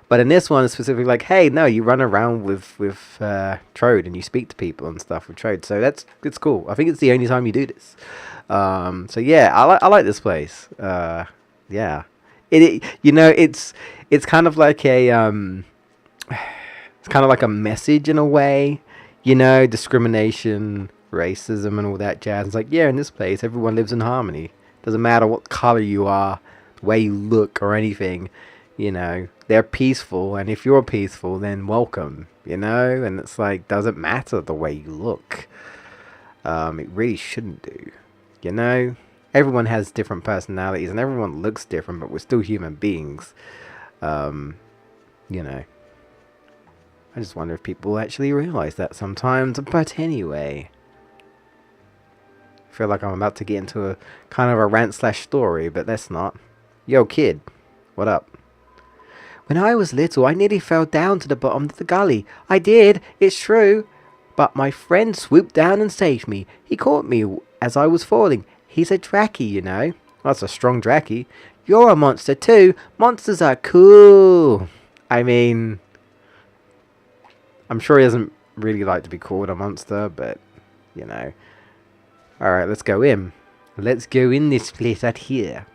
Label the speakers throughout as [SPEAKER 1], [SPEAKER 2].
[SPEAKER 1] But in this one, it's specifically like, hey, no, you run around with Trode and you speak to people and stuff with Trode. So it's cool. I think it's the only time you do this. So yeah, I like this place. Yeah, it's kind of like a it's kind of like a message in a way. Discrimination, racism, and all that jazz. It's like, yeah, in this place, everyone lives in harmony. Doesn't matter what color you are, the way you look, or anything. They're peaceful, and if you're peaceful, then welcome. And it's like, doesn't matter the way you look. It really shouldn't do. Everyone has different personalities, and everyone looks different, but we're still human beings. I just wonder if people actually realize that sometimes. But anyway, I feel like I'm about to get into a kind of a rant/story, but that's not. Yo, kid, what up? When I was little, I nearly fell down to the bottom of the gully. I did, it's true. But my friend swooped down and saved me. He caught me as I was falling. He's a Draki, That's a strong Draki. You're a monster too. Monsters are cool. I mean, I'm sure he doesn't really like to be called a monster, but, Alright, let's go in. Let's go in this place out here.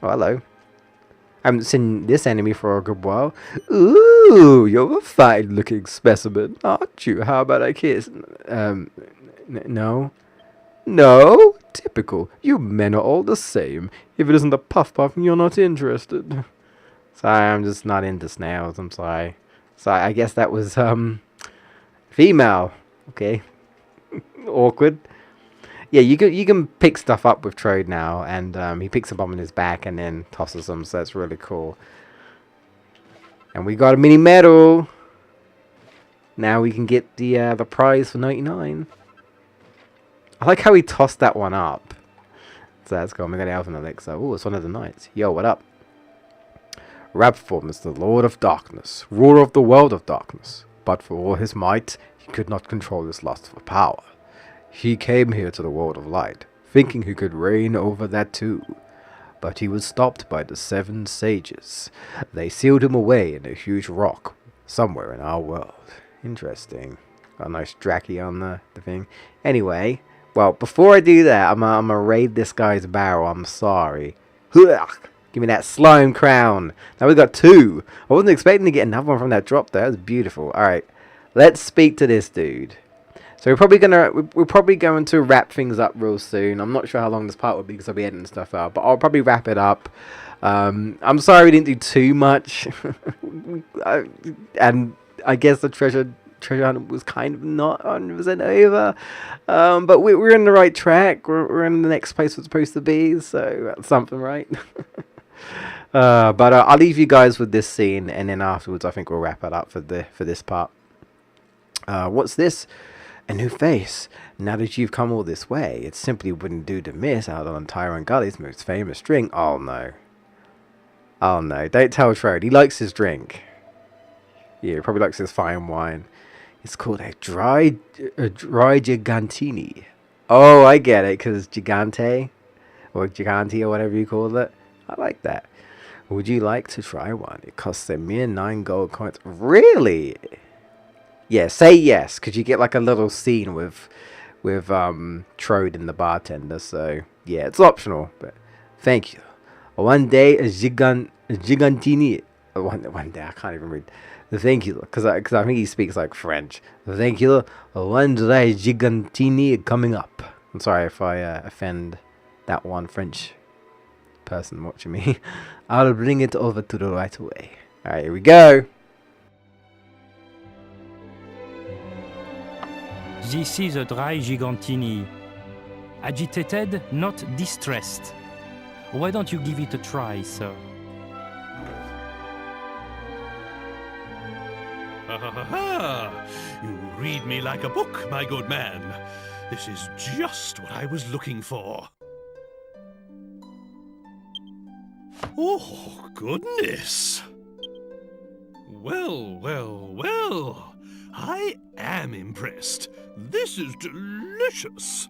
[SPEAKER 1] Oh, hello. I haven't seen this enemy for a good while. Ooh, you're a fine-looking specimen, aren't you? How about a kiss? No. No? Typical. You men are all the same. If it isn't a puff-puff, you're not interested. Sorry, I'm just not into snails. I'm sorry. Sorry, I guess that was, female. Okay. Awkward. Yeah, you can pick stuff up with Trode now, and he picks them up on his back and then tosses them, so that's really cool. And we got a mini medal. Now we can get the prize for 99. I like how he tossed that one up. So that's cool. We got an elf and elixir. Oh, it's one of the knights. Yo, what up? Rabform is the Lord of Darkness, ruler of the world of darkness. But for all his might, he could not control his lust for power. He came here to the world of light, thinking he could reign over that too. But he was stopped by the 7 sages. They sealed him away in a huge rock, somewhere in our world. Interesting. Got a nice Draki on the thing. Anyway, well, before I do that, I'm gonna raid this guy's barrel. I'm sorry. Give me that slime crown. Now we got 2. I wasn't expecting to get another one from that drop there. That's beautiful. Alright, let's speak to this dude. So we're probably going to wrap things up real soon. I'm not sure how long this part will be because I'll be editing stuff out, but I'll probably wrap it up. I'm sorry we didn't do too much, and I guess the treasure hunt was kind of not 100% over. But we're in the right track. We're in the next place we're supposed to be, so that's something, right? But I'll leave you guys with this scene, and then afterwards I think we'll wrap it up for this part. What's this? A new face. Now that you've come all this way, it simply wouldn't do to miss out on Tyran Gully's most famous drink. Oh no. Oh no, don't tell Trode. He likes his drink. Yeah, he probably likes his fine wine. It's called a dry gigantini. Oh, I get it, because gigante, or giganti, or whatever you call it. I like that. Would you like to try one? It costs a mere 9 gold coins. Really? Yeah, say yes, because you get like a little scene with Trode and the bartender. So yeah, it's optional, but thank you. One day a gigantini. One day I can't even read. Thank you, because I think he speaks like French. Thank you. One day gigantini coming up. I'm sorry if I offend that one French person watching me. I'll bring it over to the right away. All right, here we go.
[SPEAKER 2] This is a dry gigantini. Agitated, not distressed. Why don't you give it a try, sir?
[SPEAKER 3] Ha ha ha ha! You read me like a book, my good man. This is just what I was looking for. Oh, goodness! Well, well, well. I am impressed. This is delicious.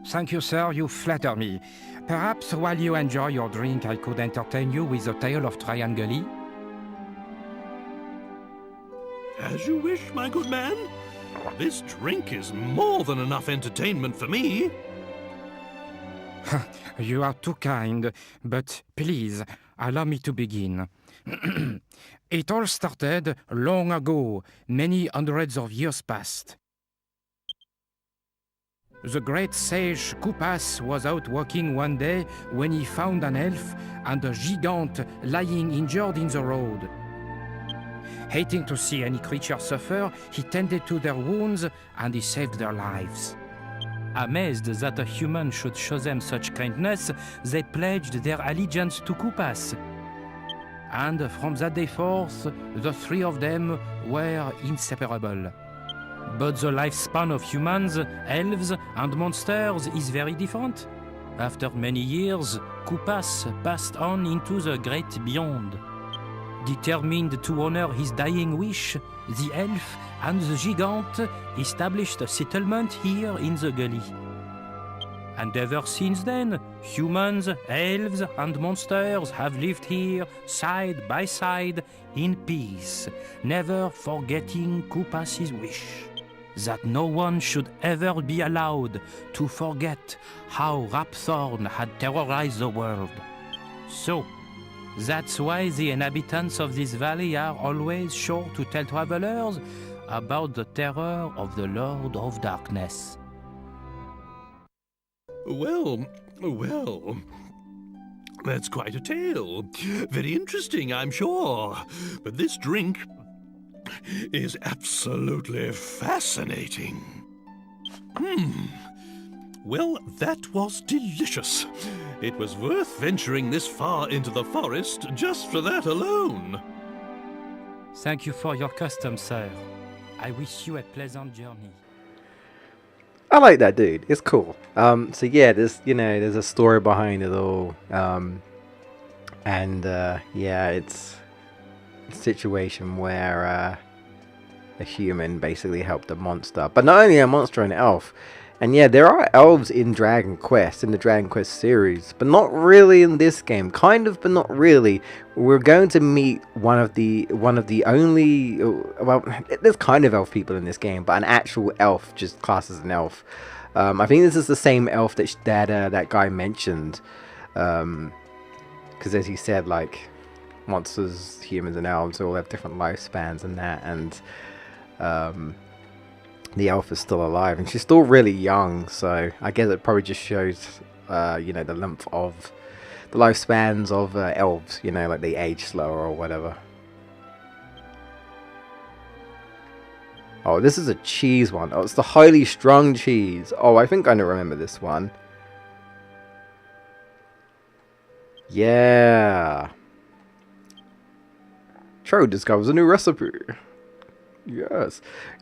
[SPEAKER 4] Thank you, sir. You flatter me. Perhaps while you enjoy your drink, I could entertain you with a tale of Tyran Gully?
[SPEAKER 3] As you wish, my good man. This drink is more than enough entertainment for me.
[SPEAKER 4] You are too kind, but please, allow me to begin. It all started long ago, many hundreds of years past. The great sage Kupas was out walking one day when he found an elf and a gigant lying injured in the road. Hating to see any creature suffer, he tended to their wounds and he saved their lives.
[SPEAKER 2] Amazed that a human should show them such kindness, they pledged their allegiance to Kupas.
[SPEAKER 4] And from that day forth, the three of them were inseparable.
[SPEAKER 2] But the lifespan of humans, elves, and monsters is very different. After many years, Kupas passed on into the great beyond. Determined to honor his dying wish, the elf and the gigant established a settlement here in the gully. And ever since then, humans, elves, and monsters have lived here side by side in peace, never forgetting Kupas's wish that no one should ever be allowed to forget how Rapthorn had terrorized the world. So, that's why the inhabitants of this valley are always sure to tell travelers about the terror of the Lord of Darkness.
[SPEAKER 3] Well, that's quite a tale. Very interesting, I'm sure. But this drink is absolutely fascinating. Well, that was delicious. It was worth venturing this far into the forest just for that alone.
[SPEAKER 2] Thank you for your custom, sir. I wish you a pleasant journey.
[SPEAKER 1] I like that dude. It's cool. So yeah, there's a story behind it all. Yeah, it's a situation where a human basically helped a monster, but not only a monster, an elf. And yeah, there are elves in Dragon Quest, in the Dragon Quest series, but not really in this game. Kind of, but not really. We're going to meet one of the only, well, there's kind of elf people in this game, but an actual elf, just classed as an elf. I think this is the same elf that that guy mentioned, because as he said, like, monsters, humans, and elves all have different lifespans and that, and the elf is still alive, and she's still really young, so I guess it probably just shows, the length of the lifespans of elves, like they age slower or whatever. Oh, this is a cheese one. Oh, it's the highly strung cheese. Oh, I think I remember this one. Yeah. Trode discovers a new recipe.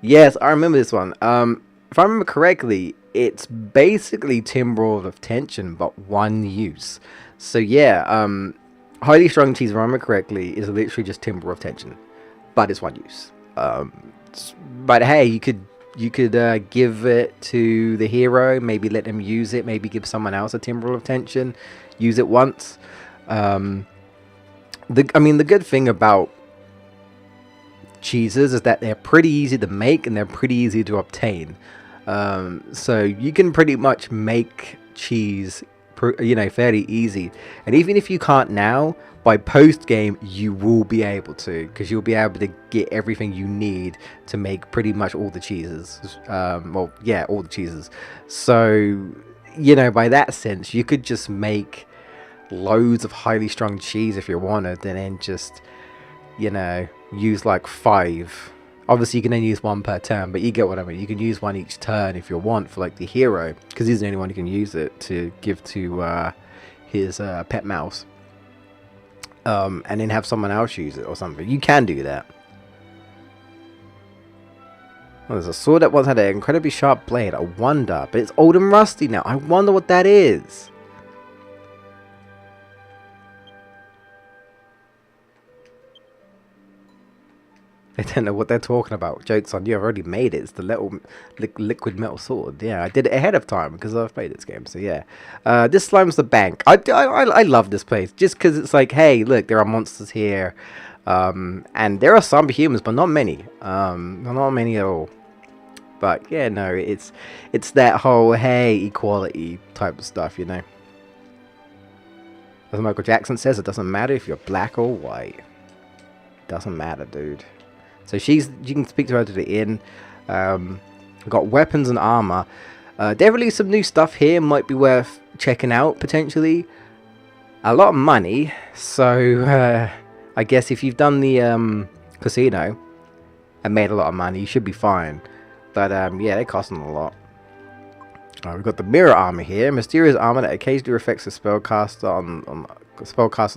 [SPEAKER 1] Yes, I remember this one. If I remember correctly, it's basically Timber of Tension, but one use. So yeah, highly strung cheese, if I remember correctly, is literally just Timber of Tension, but it's one use. But hey, you could give it to the hero, maybe let them use it, maybe give someone else a Timber of Tension, use it once. The good thing about cheeses is that they're pretty easy to make and they're pretty easy to obtain. So you can pretty much make cheese, fairly easy. And even if you can't now, by post game you will be able to, because you'll be able to get everything you need to make pretty much all the cheeses. All the cheeses. So by that sense, you could just make loads of highly strung cheese if you wanted, and then just use like 5. Obviously you can only use 1 per turn, but you get what I mean. You can use 1 each turn if you want for like the hero, because he's the only one who can use it to give to his pet mouse, and then have someone else use it or something. You can do that. Oh, there's a sword that once had an incredibly sharp blade. I wonder, but it's old and rusty now. I wonder what that is. They don't know what they're talking about. Joke's on you, I've already made it. It's the little liquid metal sword. Yeah, I did it ahead of time because I've played this game. So yeah. This slime's the bank. I love this place just because it's like, hey, look, there are monsters here. And there are some humans, but not many. Not many at all. But yeah, no, it's that whole hey equality type of stuff, you know. As Michael Jackson says, it doesn't matter if you're black or white. Doesn't matter, dude. So you can speak to her to the inn. Got weapons and armor. Definitely some new stuff here might be worth checking out potentially. A lot of money, so I guess if you've done the casino and made a lot of money, you should be fine. But yeah, they're costing a lot. We've got the mirror armor here, mysterious armor that occasionally reflects the spellcaster on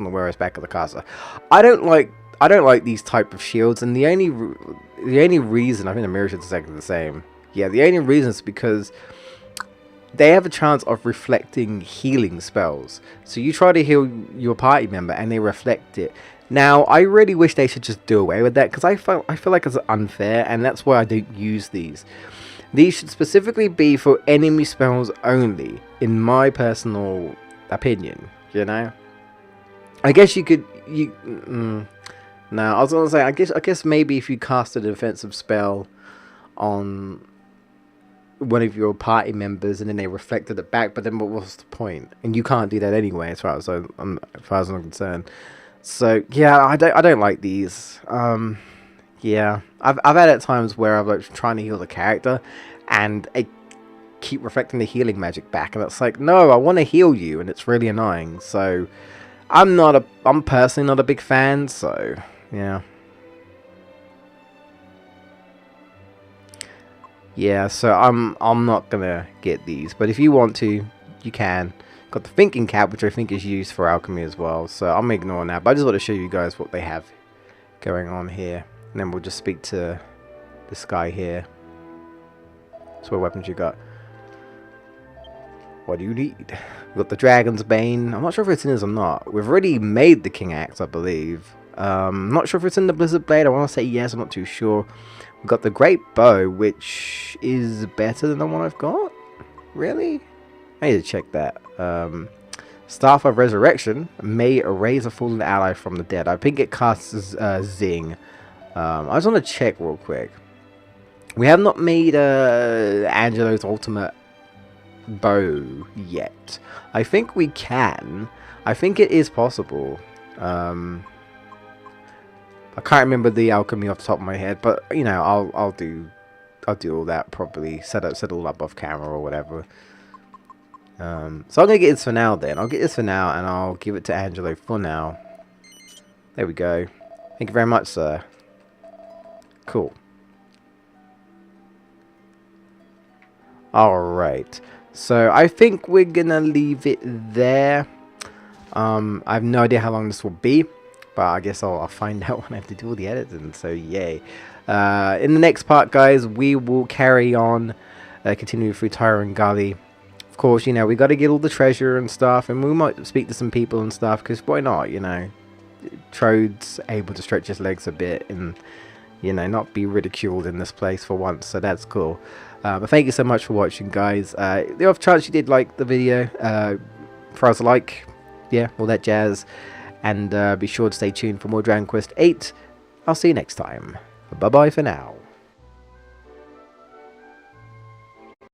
[SPEAKER 1] the wearer's back of the caster. I don't like these type of shields, and the only reason, I think the mirror shield's exactly the same. Yeah, the only reason is because they have a chance of reflecting healing spells. So you try to heal your party member and they reflect it. Now, I really wish they should just do away with that, because I feel like it's unfair, and that's why I don't use these. These should specifically be for enemy spells only, in my personal opinion, you know? I guess you could... No, I was gonna say, I guess maybe if you cast a defensive spell on one of your party members and then they reflected it back, but then what was the point? And you can't do that anyway, as far as I'm concerned. So yeah, I don't like these. Yeah, I've had at times where I'm like trying to heal the character, and I keep reflecting the healing magic back, and it's like, no, I want to heal you, and it's really annoying. So I'm personally not a big fan. So yeah. Yeah, so I'm not gonna get these, but if you want to, you can. Got the thinking cap, which I think is used for alchemy as well, so I'm ignoring that. But I just want to show you guys what they have going on here, and then we'll just speak to this guy here. So what weapons you got? What do you need? We've got the Dragon's Bane. I'm not sure if it's in this or not. We've already made the King Axe, I believe. I'm not sure if it's in the Blizzard Blade. I want to say yes, I'm not too sure. We've got the Great Bow, which is better than the one I've got. Really? I need to check that. Staff of Resurrection may erase a fallen ally from the dead. I think it casts Zing. I just want to check real quick. We have not made Angelo's ultimate bow yet. I think we can. I think it is possible. I can't remember the alchemy off the top of my head, but you know, I'll do all that probably. Set all up off camera or whatever. So I'm gonna get this for now. Then I'll get this for now, and I'll give it to Angelo for now. There we go. Thank you very much, sir. Cool. All right. So I think we're gonna leave it there. I have no idea how long this will be, but I guess I'll find out when I have to do all the editing. So yay. In the next part, guys, we will carry on, continue through Tyran Gully. Of course, you know, we got to get all the treasure and stuff, and we might speak to some people and stuff, because why not, you know? Trode's able to stretch his legs a bit and, you know, not be ridiculed in this place for once, so that's cool. But thank you so much for watching, guys. The off chance you did like the video, for us like, yeah, all that jazz, and be sure to stay tuned for more Dragon Quest VIII. I'll see you next time. Bye bye for now.